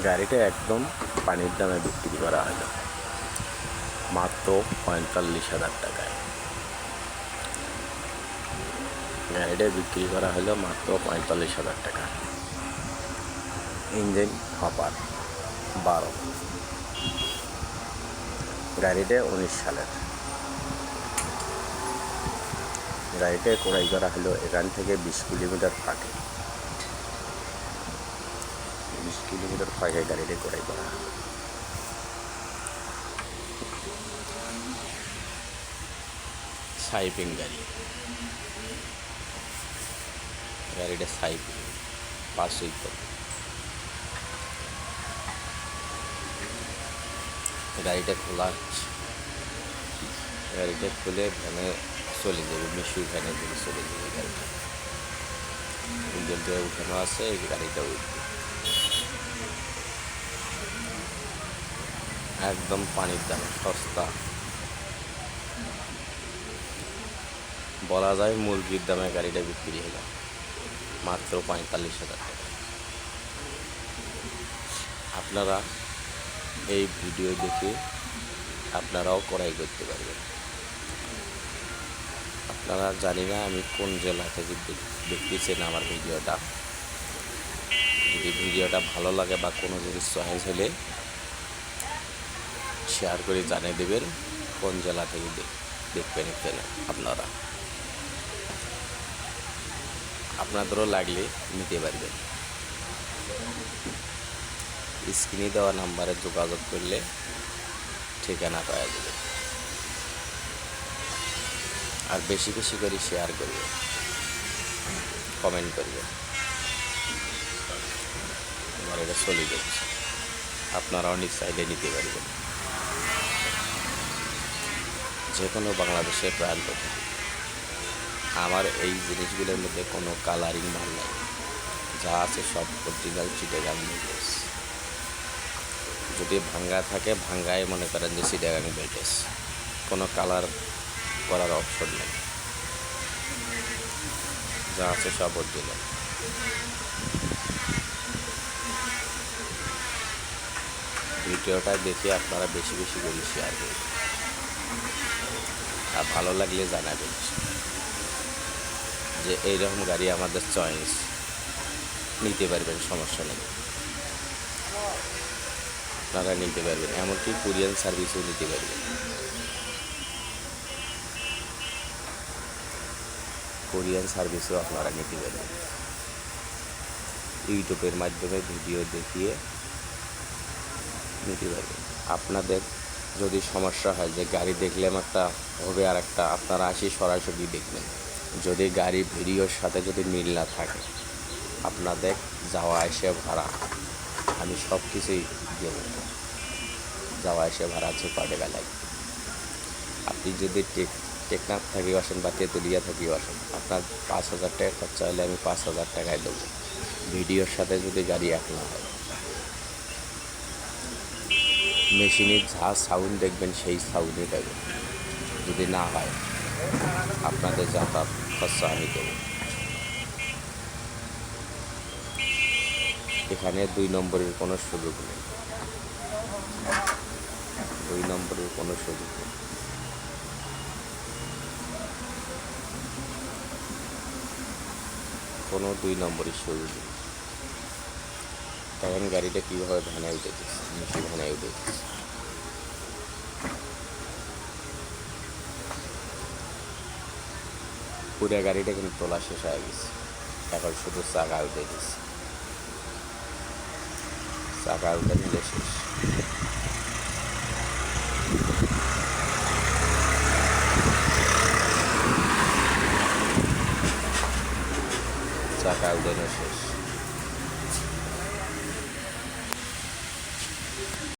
গাড়িটা একদম পানির দামে বিক্রি করা হলো মাত্র ৪৫,০০০ টাকায়। গাড়িটা বিক্রি করা হলো মাত্র ৪৫,০০০ টাকা। ইঞ্জিন হপার ১২, গাড়িটা ১৯ সালের। গাড়িটা ক্রয় করা হলো এখান থেকে ২০ কিলোমিটার ফাঁকে। ২০ কিলোমিটার ফাঁকে গাড়িটা ক্রয় করা হলো। সাইপিং গাড়িটা সাইপিং ৫০০। গাড়িটা খোলা হচ্ছে, গাড়িটা খুলে ভ্যানে চলে যাবে, মিশুর ভ্যানে করে চলে যাবে। গাড়িটা ইঞ্জিন থেকে উঠানো আছে, এই গাড়িটা উঠবে। একদম পানির দামে সস্তা, বলা যায় মুরগির দামে গাড়িটা বিক্রি হলো মাত্র ৪৫,০০০ টাকা। আপনারা এই ভিডিও দেখে আপনারাও ক্রয় করতে পারবেন। আপনারা জানি না আমি কোন জেলা থেকে দেখতেছেন আমার ভিডিওটা। যদি ভিডিওটা ভালো লাগে বা কোনো জিনিস চয়েস হলে শেয়ার করে জানিয়ে দেবেন কোন জেলা থেকে দেখবেন। এখানে আপনাদেরও লাগলে নিতে পারবেন। স্ক্রিনে দেওয়া নাম্বারে যোগাযোগ করলে ঠিকানা পাওয়া যাবে। আর বেশি বেশি করে শেয়ার করবে, কমেন্ট করবে। আমার এটা চলে যাচ্ছে, আপনারাও নিজ সাইডে নিতে পারবেন। যে কোনো বাংলাদেশের প্রান্ত থেকে। আমার এই জিনিসগুলোর মধ্যে কোনো কালারিং মাল নাই, যা আছে সব অরিজিনাল চিটাগাং বেল্টেস। যদি ভাঙ্গা থাকে ভাঙ্গায় মনে করেন যে চিটাগাং বেল্টেস, কোনো কালার করার অপশন নেই, যা আছে সব অরিজিনাল। ভিডিওটা দেখে আপনারা বেশি বেশি করে শেয়ার করবেন, আর ভালো লাগলে জানাবেন যে এইরকম গাড়ি আমাদের চয়েস, নিতে পারবেন, সমস্যা নেই। আপনারা নিতে পারবেন, এমনকি কুরিয়ার সার্ভিসও নিতে পারবেন। কুরিয়ার সার্ভিসও আপনারা নিতে পারবেন। ইউটিউবের মাধ্যমে ভিডিও দেখিয়ে নিতে পারবেন। আপনাদের যদি সমস্যা হয় যে গাড়ি দেখলাম একটা হবে আর একটা, আপনারা আসি সরাসরি দেখবেন। যদি গাড়ি ভিডিওর সাথে যদি মিল না থাকে, আপনাদের যাওয়া আসা ভাড়া আমি সব কিছুই দেব। যাওয়া আসা ভাড়া আছে ক টাকা লাগবে। আপনি যদি টেকনাফ থেকেও আসেন বা তেঁতুলিয়া থেকেও আসেন, আপনার ৫,০০০ টাকা খরচা হলে আমি ৫,০০০ টাকায় দেবো, ভিডিওর সাথে যদি গাড়ি এক না হয়। মেশিনের যা সাউন্ড দেখবেন সেই সাউন্ডে দেবেন, যদি না হয় আপনাদের যাতায়াত খরচা আমি দেবো। এখানে ২ নম্বরের কোনো সুযোগ নেই, ২ নম্বরের কোনো সুযোগ নেই। কোনো ২ নম্বরের সুযোগ নেই। তখন গাড়িটা কীভাবে ভ্যানে উঠে দিচ্ছে, মিশি ভ্যানে উঠে দিচ্ছে। পুরো গাড়িটা কিন্তু তোলা শেষ হয়ে গেছে, এখন শুধু চাকা উঠে দিচ্ছে। চাকা উঠে দিলে শেষ। চাকা উঠানো শেষ।